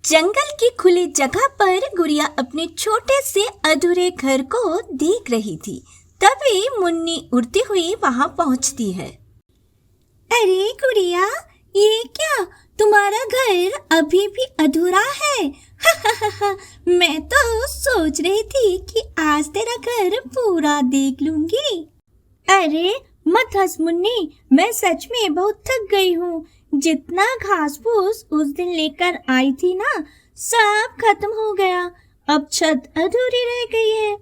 जंगल की खुली जगह पर गुड़िया अपने छोटे से अधूरे घर को देख रही थी। तभी मुन्नी उड़ती हुई वहां पहुंचती है। अरे गुड़िया, ये क्या, तुम्हारा घर अभी भी अधूरा है? मैं तो सोच रही थी कि आज तेरा घर पूरा देख लूंगी। अरे मत हंस मुन्नी, मैं सच में बहुत थक गई हूँ। जितना घास फूस उस दिन लेकर आई थी ना, सब खत्म हो गया। अब छत अधूरी रह गई है।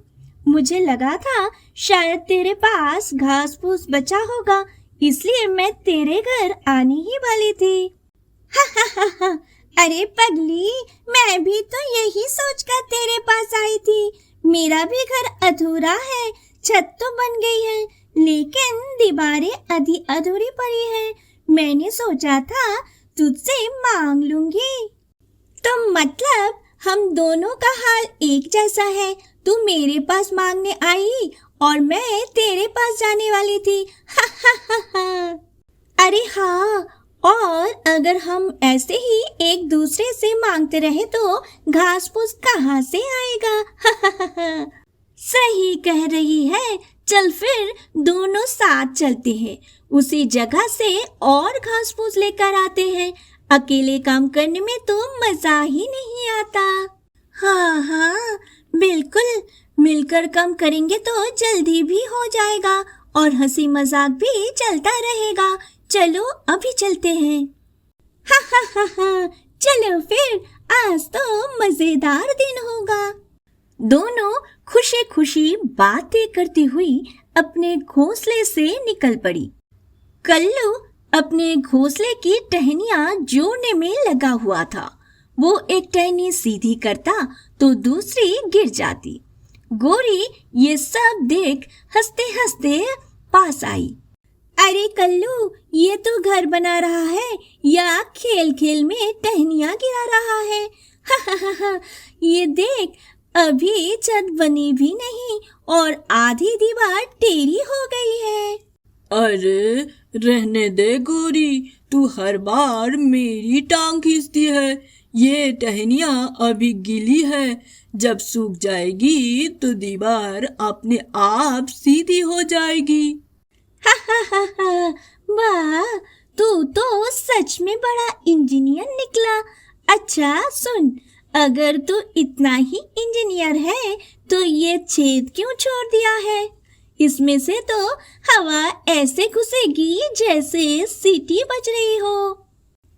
मुझे लगा था शायद तेरे पास घास फूस बचा होगा, इसलिए मैं तेरे घर आने ही वाली थी। अरे पगली, मैं भी तो यही सोचकर तेरे पास आई थी। मेरा भी घर अधूरा है, छत तो बन गई है, लेकिन दीवारें आधी अधूरी पड़ी है। मैंने सोचा था तुझसे मांग लूंगी। तो मतलब हम दोनों का हाल एक जैसा है। तू मेरे पास मांगने आई और मैं तेरे पास जाने वाली थी। अरे हाँ, और अगर हम ऐसे ही एक दूसरे से मांगते रहे तो घास फूस कहाँ से आएगा? सही कह रही है। चल फिर दोनों साथ चलते हैं, उसी जगह से और घास फूस लेकर आते हैं। अकेले काम करने में तो मजा ही नहीं आता। हाँ हाँ बिल्कुल, मिलकर काम करेंगे तो जल्दी भी हो जाएगा और हंसी मजाक भी चलता रहेगा। चलो अभी चलते हैं। चलो फिर, आज तो मजेदार दिन होगा। दोनों खुशी खुशी बातें करती हुई अपने घोंसले से निकल पड़ी। कल्लू अपने घोंसले की टहनियां जोड़ने में लगा हुआ था। वो एक टहनी सीधी करता तो दूसरी गिर जाती। गोरी ये सब देख हंसते हंसते पास आई। अरे कल्लू, ये तो घर बना रहा है या खेल खेल में टहनियां गिरा रहा है? ये देख, अभी छत बनी भी नहीं और आधी दीवार टेढ़ी हो गई है। अरे रहने दे गोरी, तू हर बार मेरी टांग खींचती है। ये टहनियाँ अभी गीली है, जब सूख जाएगी तो दीवार अपने आप सीधी हो जाएगी। वाह, तू तो सच में बड़ा इंजीनियर निकला। अच्छा सुन, अगर तू इतना ही इंजीनियर है तो ये छेद क्यों छोड़ दिया है? इसमें से तो हवा ऐसे घुसेगी जैसे सीटी बज रही हो।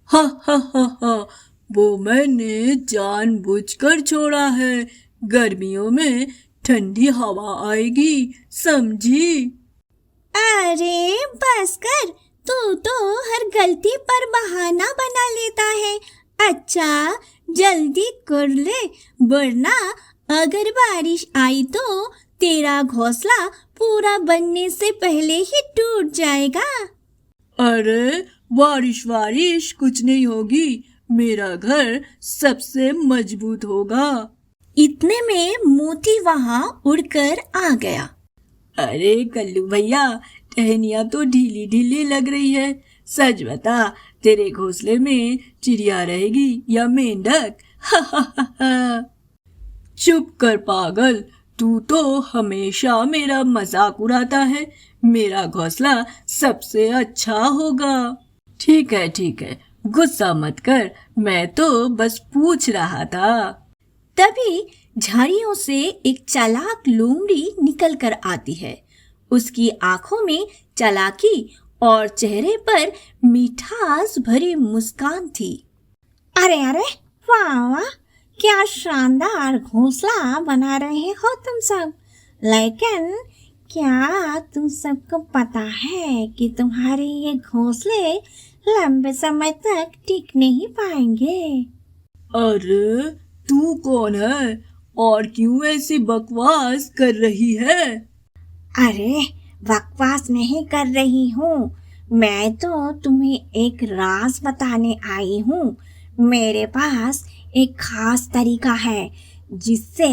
हा, वो मैंने जानबूझकर छोड़ा है। गर्मियों में ठंडी हवा आएगी, समझी? अरे बस कर, तू तो हर गलती पर बहाना बना लेता है। अच्छा जल्दी कर ले, वरना अगर बारिश आई तो तेरा घोंसला पूरा बनने से पहले ही टूट जाएगा। अरे बारिश कुछ नहीं होगी, मेरा घर सबसे मजबूत होगा। इतने में मोती वहां उड़कर आ गया। अरे कल्लू भैया, टहनियाँ तो ढीली ढीली लग रही है। सच बता, तेरे घोंसले में चिड़िया रहेगी या मेंढक? चुप कर पागल, तू तो हमेशा मेरा मजाक उड़ाता है। मेरा घोंसला सबसे अच्छा होगा। ठीक है, गुस्सा मत कर, मैं तो बस पूछ रहा था। तभी झाड़ियों से एक चालाक लोमड़ी निकल कर आती है। उसकी आंखों में चालाकी और चेहरे पर मिठास भरी मुस्कान थी। अरे वाह वाह, क्या शानदार घोंसला बना रहे हो तुम सब। लेकिन क्या तुम सबको पता है कि तुम्हारे ये घोंसले लंबे समय तक टिक नहीं पाएंगे? अरे तू कौन है और क्यों ऐसी बकवास कर रही है? अरे बकवास नहीं कर रही हूँ, मैं तो तुम्हें एक राज बताने आई हूँ। मेरे पास एक खास तरीका है जिससे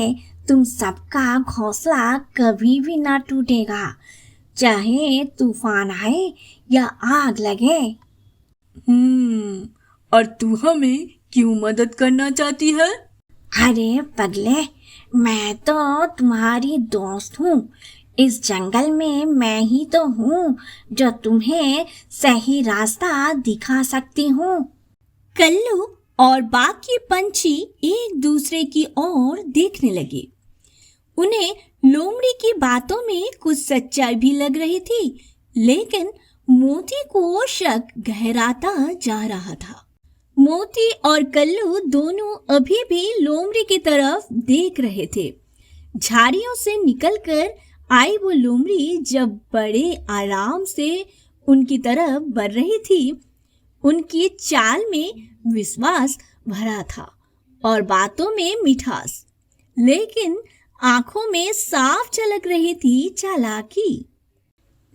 तुम सबका घोंसला कभी भी ना टूटेगा, चाहे तूफान आए या आग लगे। और तू हमें क्यों मदद करना चाहती है? अरे पगले, मैं तो तुम्हारी दोस्त हूँ। इस जंगल में मैं ही तो हूँ जो तुम्हें सही रास्ता दिखा सकती हूँ। कल्लू और बाकी पंछी एक दूसरे की ओर देखने लगे। उन्हें लोमड़ी की बातों में कुछ सच्चाई भी लग रही थी, लेकिन मोती को शक गहराता जा रहा था। मोती और कल्लू दोनों अभी भी लोमड़ी की तरफ देख रहे थे। झाड़ियों से निकलकर आई वो लोमड़ी जब बड़े आराम से उनकी तरफ बढ़ रही थी, उनकी चाल में विश्वास भरा था और बातों में मिठास, लेकिन आंखों में साफ झलक रही थी चालाकी।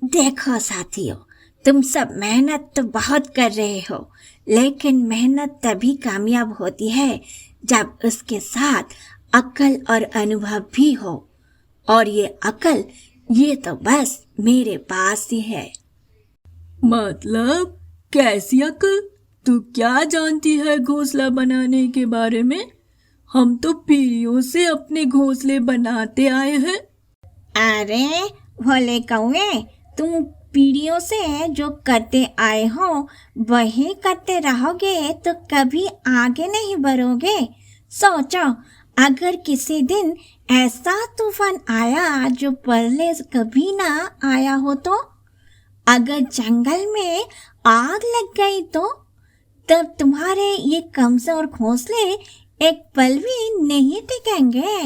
देखो साथियों, तुम सब मेहनत तो बहुत कर रहे हो, लेकिन मेहनत तभी कामयाब होती है जब उसके साथ अक्ल और अनुभव भी हो, और ये अक्ल ये तो बस मेरे पास ही है। मतलब कैसी अक्ल? तू क्या जानती है घोंसला बनाने के बारे में? हम तो पीढ़ियों से अपने घोंसले बनाते आए हैं। अरे भोले कौवे, तुम पीढ़ियों से जो करते आए हो वही करते रहोगे तो कभी आगे नहीं बढ़ोगे। सोचो, अगर किसी दिन ऐसा तूफान आया जो पहले कभी ना आया हो तो, अगर जंगल में आग लग गई तो, तब तुम्हारे ये कमजोर घोंसले एक पल भी नहीं टिकेंगे।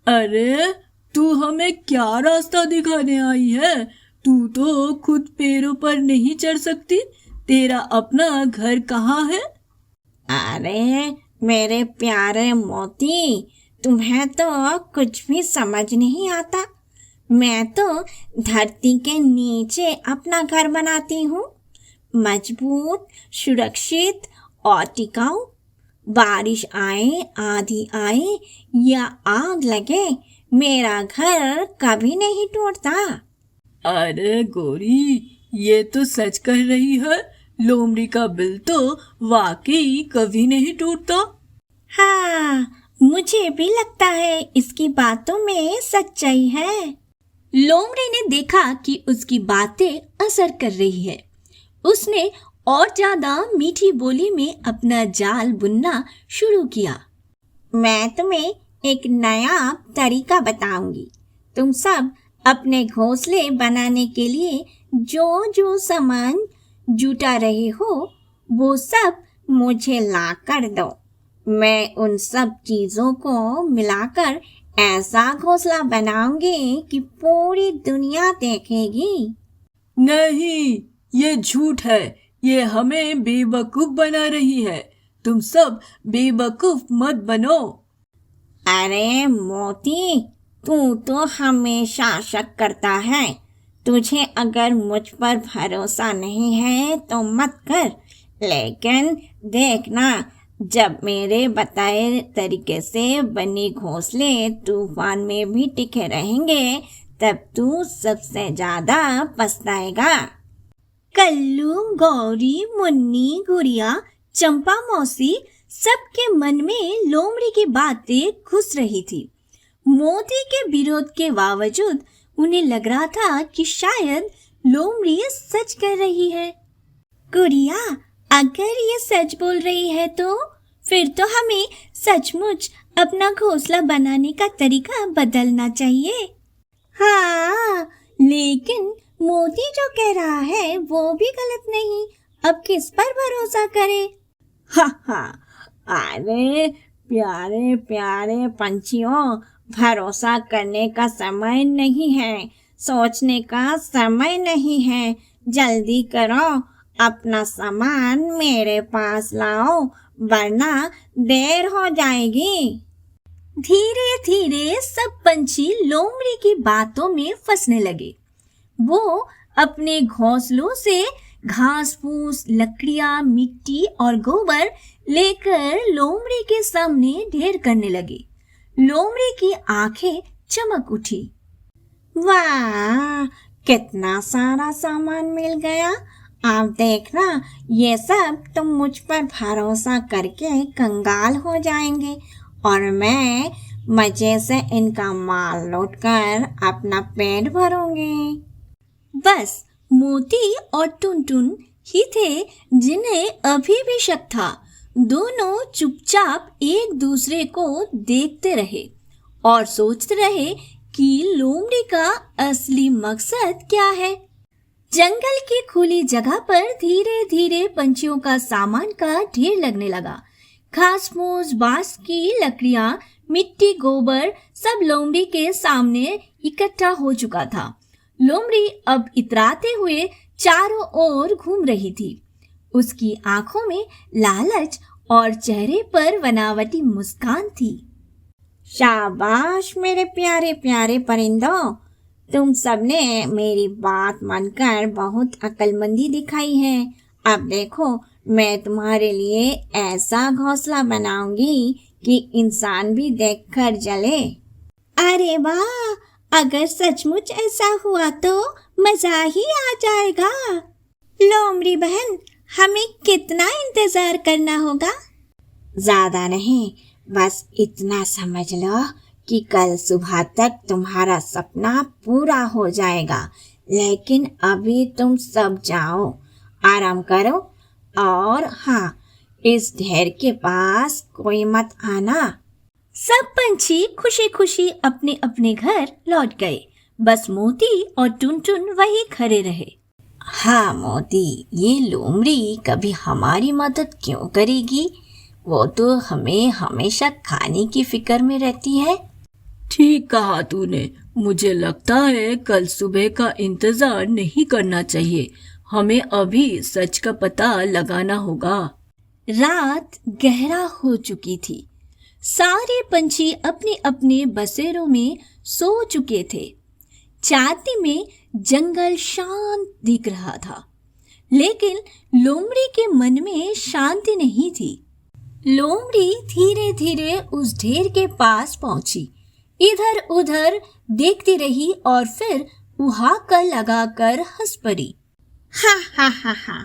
अरे तू हमें क्या रास्ता दिखाने आई है? तू तो खुद पैरों पर नहीं चढ़ सकती। तेरा अपना घर कहाँ है? अरे मेरे प्यारे मोती, तुम्हें तो कुछ भी समझ नहीं आता। मैं तो धरती के नीचे अपना घर बनाती हूँ, मजबूत, सुरक्षित और टिकाऊ। बारिश आए, आंधी आए या आग लगे, मेरा घर कभी नहीं टूटता। अरे गोरी, ये तो सच कह रही है। लोमड़ी का बिल तो वाकई कभी नहीं टूटता। हाँ, मुझे भी लगता है इसकी बातों में सच्चाई है। लोमड़ी ने देखा कि उसकी बातें असर कर रही है। उसने और ज्यादा मीठी बोली में अपना जाल बुनना शुरू किया। मैं तुम्हें एक नया तरीका बताऊंगी। तुम सब अपने घोंसले बनाने के लिए जो जो सामान जुटा रहे हो वो सब मुझे ला कर दो। मैं उन सब चीजों को मिलाकर ऐसा घोंसला बनाऊंगी कि पूरी दुनिया देखेगी। नहीं, ये झूठ है। ये हमें बेवकूफ बना रही है। तुम सब बेवकूफ मत बनो। अरे मोती, तू तो हमेशा शक करता है। तुझे अगर मुझ पर भरोसा नहीं है तो मत कर, लेकिन देखना, जब मेरे बताए तरीके से बने घोंसले तूफान में भी टिके रहेंगे, तब तू सबसे ज्यादा पछताएगा। कल्लू, गौरी, मुन्नी, गुड़िया, चंपा मौसी, सबके मन में लोमड़ी की बातें घुस रही थी। मोती के विरोध के बावजूद उन्हें लग रहा था कि शायद लोमड़ी सच कह रही है। गुड़िया, अगर ये सच बोल रही है तो फिर तो हमें सचमुच अपना घोंसला बनाने का तरीका बदलना चाहिए। हाँ, लेकिन मोती जो कह रहा है वो भी गलत नहीं। अब किस पर भरोसा करे? हा, अरे प्यारे प्यारे पंछियों, भरोसा करने का समय नहीं है, सोचने का समय नहीं है। जल्दी करो, अपना सामान मेरे पास लाओ, वरना देर हो जाएगी। धीरे धीरे सब पंछी लोमड़ी की बातों में फंसने लगे। वो अपने घोंसलों से घास फूस, लकड़ियां, मिट्टी और गोबर लेकर लोमड़ी के सामने ढेर करने लगे। लोमड़ी की आंखें चमक उठी। वाह, कितना सारा सामान मिल गया। आप देखना, ये सब तुम मुझ पर भरोसा करके कंगाल हो जाएंगे और मैं मजे से इनका माल लूट कर अपना पेट भरूंगी। बस मोती और टुनटुन ही थे जिन्हें अभी भी शक था। दोनों चुपचाप एक दूसरे को देखते रहे और सोचते रहे कि लोमड़ी का असली मकसद क्या है। जंगल की खुली जगह पर धीरे धीरे पंछियों का सामान का ढेर लगने लगा। घास फूस, बांस की लकड़ियां, मिट्टी, गोबर सब लोमड़ी के सामने इकट्ठा हो चुका था। लोमड़ी अब इतराते हुए चारों ओर घूम रही थी। उसकी आंखों में लालच और चेहरे पर बनावटी मुस्कान थी। शाबाश मेरे प्यारे प्यारे परिंदों, तुम सबने मेरी बात मानकर बहुत अक्लमंदी दिखाई है। अब देखो, मैं तुम्हारे लिए ऐसा घोंसला बनाऊंगी कि इंसान भी देखकर जले। अरे वाह, अगर सचमुच ऐसा हुआ तो मजा ही आ जाएगा। लोमड़ी बहन, हमें कितना इंतजार करना होगा? ज्यादा नहीं, बस इतना समझ लो कि कल सुबह तक तुम्हारा सपना पूरा हो जाएगा। लेकिन अभी तुम सब जाओ, आराम करो और हाँ, इस ढेर के पास कोई मत आना। सब पंछी खुशी खुशी अपने अपने घर लौट गए। बस मोती और टुनटुन वहीं खड़े रहे। हाँ मोती, ये लोमड़ी कभी हमारी मदद क्यों करेगी? वो तो हमें हमेशा खाने की फिक्र में रहती है। ठीक कहा तूने। मुझे लगता है कल सुबह का इंतजार नहीं करना चाहिए। हमें अभी सच का पता लगाना होगा। रात गहरा हो चुकी थी। सारे पंछी अपने अपने बसेरों में सो चुके थे। चांदनी में जंगल शांत दिख रहा था, लेकिन लोमड़ी के मन में शांति नहीं थी। लोमड़ी धीरे धीरे उस ढेर के पास पहुंची। इधर उधर देखती रही और फिर उहाका लगाकर हंस पड़ी। हा हा हा हा,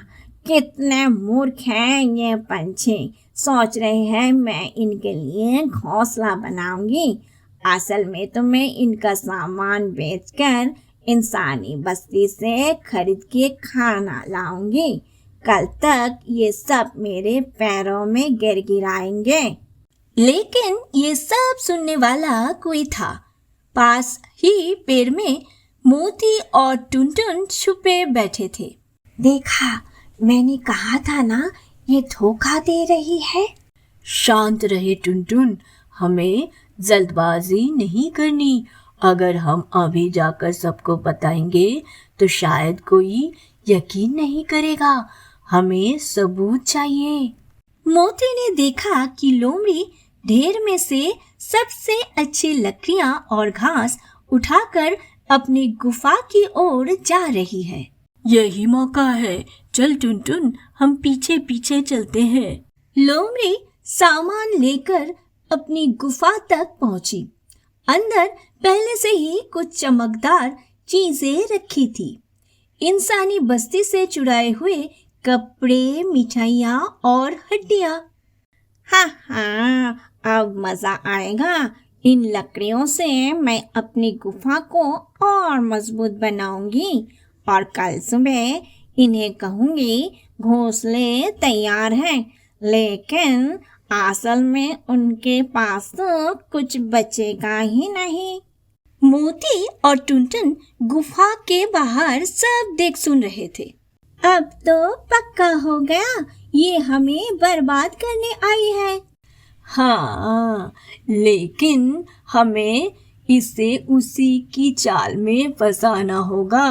कितने मूर्ख हैं ये पंछी। सोच रहे हैं मैं इनके लिए घोंसला बनाऊंगी। असल में तो मैं इनका सामान बेचकर इंसानी बस्ती से खरीद के खाना लाऊंगी। कल तक ये सब मेरे पैरों में गिराएंगे। लेकिन ये सब सुनने वाला कोई था। पास ही पेड़ में मोती और टुनटुन छुपे बैठे थे। देखा, मैंने कहा था ना, ये धोखा दे रही है। शांत रहे टुनटुन, हमें जल्दबाजी नहीं करनी। अगर हम अभी जाकर सबको बताएंगे तो शायद कोई यकीन नहीं करेगा। हमें सबूत चाहिए। मोती ने देखा कि लोमड़ी ढेर में से सबसे अच्छी लकड़ियां और घास उठाकर अपनी गुफा की ओर जा रही है। यही मौका है। चल टुनटुन, हम पीछे पीछे चलते हैं। लोमड़ी सामान लेकर अपनी गुफा तक पहुंची। अंदर पहले से ही कुछ चमकदार चीजें रखी थी। इंसानी बस्ती से चुराए हुए कपड़े, मिठाइयाँ और हड्डियाँ। हाँ हाँ, अब मजा आएगा। इन लकड़ियों से मैं अपनी गुफा को और मजबूत बनाऊंगी और कल सुबह इन्हें कहूंगी घोंसले तैयार हैं। लेकिन असल में उनके पास तो कुछ बचेगा ही नहीं। मोती और टुनटुन गुफा के बाहर सब देख सुन रहे थे। अब तो पक्का हो गया, ये हमें बर्बाद करने आई है। हाँ, लेकिन हमें इसे उसी की चाल में फंसाना होगा।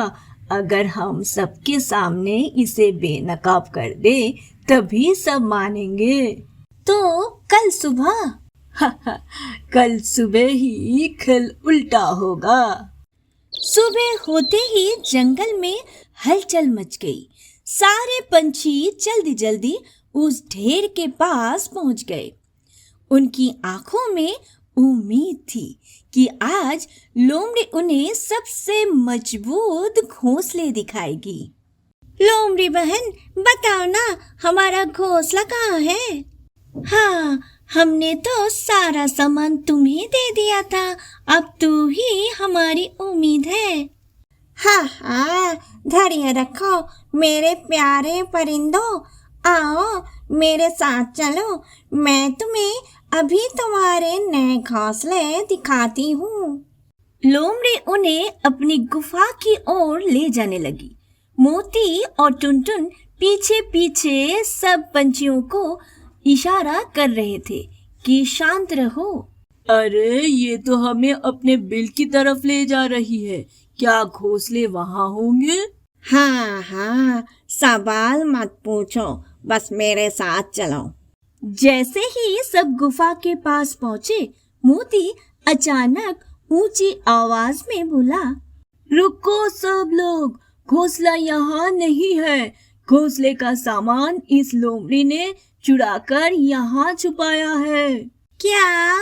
अगर हम सबके सामने इसे बेनकाब कर दे तभी सब मानेंगे। तो कल सुबह कल सुबह ही खेल उल्टा होगा। सुबह होते ही जंगल में हलचल मच गई। सारे पंछी जल्दी जल्दी उस ढेर के पास पहुंच गए। उनकी आंखों में उम्मीद थी कि आज लोमड़ी उन्हें सबसे मजबूत घोंसले दिखाएगी। लोमड़ी बहन, बताओ ना, हमारा घोंसला कहाँ है? हाँ, हमने तो सारा सामान तुम्हें दे दिया था, अब तू ही हमारी उम्मीद है। हाँ हाँ, धैर्य रखो मेरे प्यारे परिंदों, आओ मेरे साथ चलो, मैं तुम्हें अभी तुम्हारे नए घोंसले दिखाती हूँ। लोमड़ी उन्हें अपनी गुफा की ओर ले जाने लगी। मोती और टुनटुन पीछे पीछे सब पंछियों को इशारा कर रहे थे कि शांत रहो। अरे ये तो हमें अपने बिल की तरफ ले जा रही है, क्या घोंसले वहाँ होंगे? हाँ हाँ, सवाल मत पूछो, बस मेरे साथ चलो। जैसे ही सब गुफा के पास पहुंचे, मोती अचानक ऊंची आवाज में बोला, रुको सब लोग, घोंसला यहाँ नहीं है। घोंसले का सामान इस लोमड़ी ने चुराकर यहाँ छुपाया है। क्या?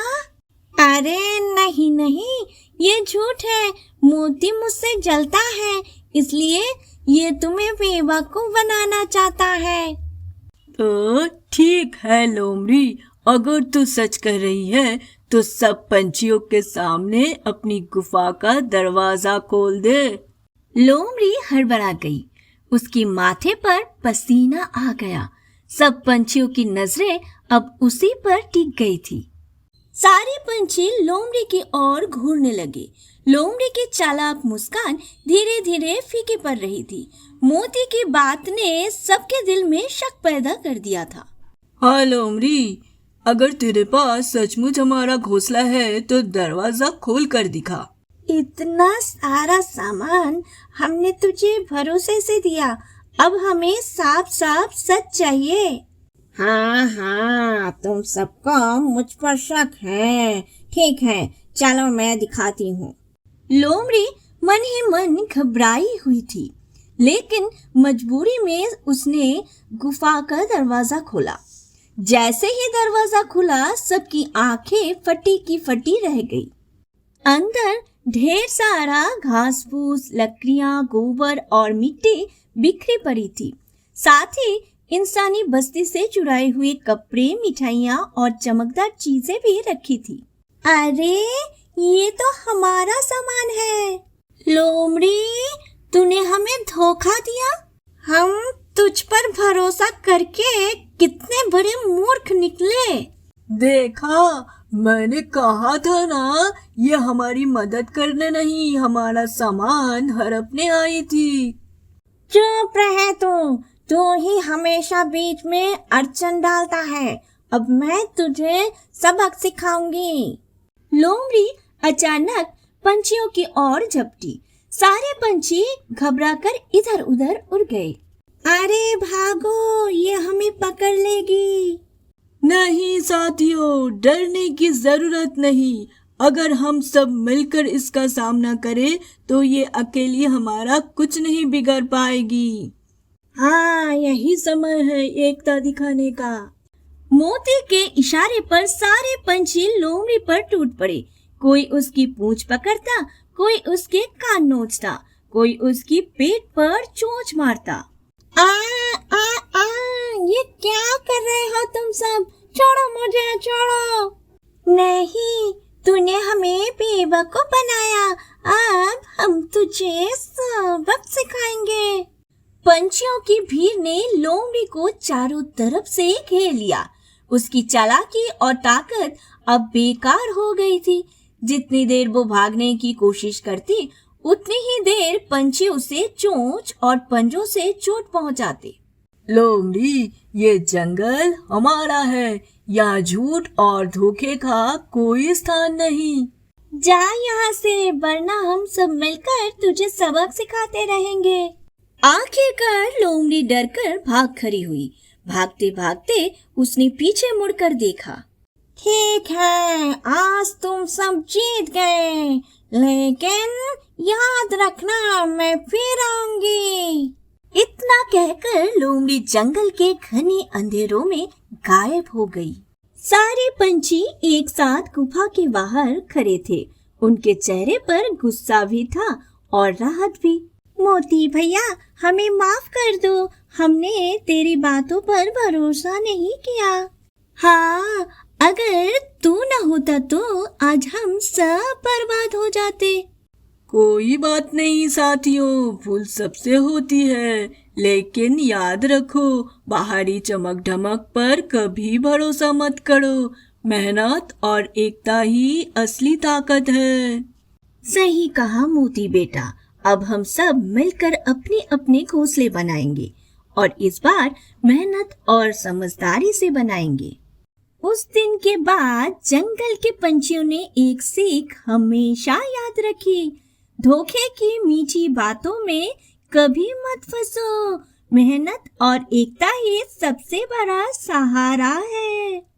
अरे नहीं नहीं, ये झूठ है। मोती मुझसे जलता है, इसलिए ये तुम्हें बेवकूफ बनाना चाहता है। तो ठीक है लोमड़ी, अगर तू सच कह रही है तो सब पंछियों के सामने अपनी गुफा का दरवाजा खोल दे। लोमड़ी हड़बड़ा गई। उसकी माथे पर पसीना आ गया। सब पंछियों की नजरें अब उसी पर टिक गई थी। सारे पंछी लोमड़ी की ओर घूरने लगे। लोमड़ी की चालाक मुस्कान धीरे धीरे फीकी पड़ रही थी। मोती की बात ने सबके दिल में शक पैदा कर दिया था। हाँ लोमड़ी, अगर तेरे पास सचमुच हमारा घोंसला है तो दरवाजा खोल कर दिखा। इतना सारा सामान हमने तुझे भरोसे से दिया, अब हमें साफ साफ सच चाहिए। हाँ हाँ, तुम सबको मुझ पर शक है। ठीक है, चलो मैं दिखाती हूँ। लोमड़ी मन ही मन घबराई हुई थी, लेकिन मजबूरी में उसने गुफा का दरवाजा खोला। जैसे ही दरवाजा खुला, सबकी आंखें फटी की फटी रह गई। अंदर ढेर सारा घास फूस, लकड़ियां, गोबर और मिट्टी बिखरी पड़ी थी। साथ ही इंसानी बस्ती से चुराए हुए कपड़े, मिठाइयाँ और चमकदार चीजें भी रखी थी। अरे ये तो हमारा सामान है। लोमड़ी, तूने हमें धोखा दिया। हम तुझ पर भरोसा करके कितने बड़े मूर्ख निकले। देखा, मैंने कहा था ना, ये हमारी मदद करने नहीं, हमारा सामान हड़पने आई थी। चुप रहे तू ही हमेशा बीच में अड़चन डालता है। अब मैं तुझे सबक सिखाऊंगी। लोमड़ी अचानक पंछियों की ओर झपटी। सारे पंछी घबराकर इधर उधर उड़ गए। अरे भागो, ये हमें पकड़ लेगी। नहीं साथियों, डरने की जरूरत नहीं। अगर हम सब मिलकर इसका सामना करें तो ये अकेली हमारा कुछ नहीं बिगाड़ पाएगी। हाँ, यही समय है एकता दिखाने का। मोती के इशारे पर सारे पंछी लोमड़ी पर टूट पड़े। कोई उसकी पूंछ पकड़ता, कोई उसके कान नोचता, कोई उसकी पेट पर चोंच मारता। ये क्या कर रहे हो तुम सब? छोड़ो मुझे, छोड़ो। नहीं, तूने हमें बेवकूफ बनाया। अब हम तुझे सबक सिखाएंगे। पंछियों की भीड़ ने लोमड़ी को चारों तरफ से घेर लिया। उसकी चालाकी और ताकत अब बेकार हो गई थी। जितनी देर वो भागने की कोशिश करती, उतनी ही देर पंछी उसे चोंच और पंजों से चोट पहुंचाते। लोमड़ी, ये जंगल हमारा है, यहाँ झूठ और धोखे का कोई स्थान नहीं। जा यहाँ से, वरना हम सब मिलकर तुझे सबक सिखाते रहेंगे। आखिरकार लोमड़ी डरकर भाग खड़ी हुई। भागते भागते उसने पीछे मुड़कर देखा। ठीक है, आज तुम सब जीत गए, लेकिन याद रखना मैं फिर आऊंगी। इतना कहकर लोमड़ी जंगल के घने अंधेरों में गायब हो गई। सारे पंछी एक साथ गुफा के बाहर खड़े थे। उनके चेहरे पर गुस्सा भी था और राहत भी। मोती भैया, हमें माफ कर दो, हमने तेरी बातों पर भरोसा नहीं किया। हाँ, अगर तू न होता तो आज हम सब बर्बाद हो जाते। कोई बात नहीं साथियों, भूल सबसे होती है, लेकिन याद रखो बाहरी चमक धमक पर कभी भरोसा मत करो। मेहनत और एकता ही असली ताकत है। सही कहा मोती बेटा। अब हम सब मिलकर अपने अपने घोंसले बनाएंगे और इस बार मेहनत और समझदारी से बनाएंगे। उस दिन के बाद जंगल के पंछियों ने एक सीख हमेशा याद रखी। धोखे की मीठी बातों में कभी मत फंसो। मेहनत और एकता ही सबसे बड़ा सहारा है।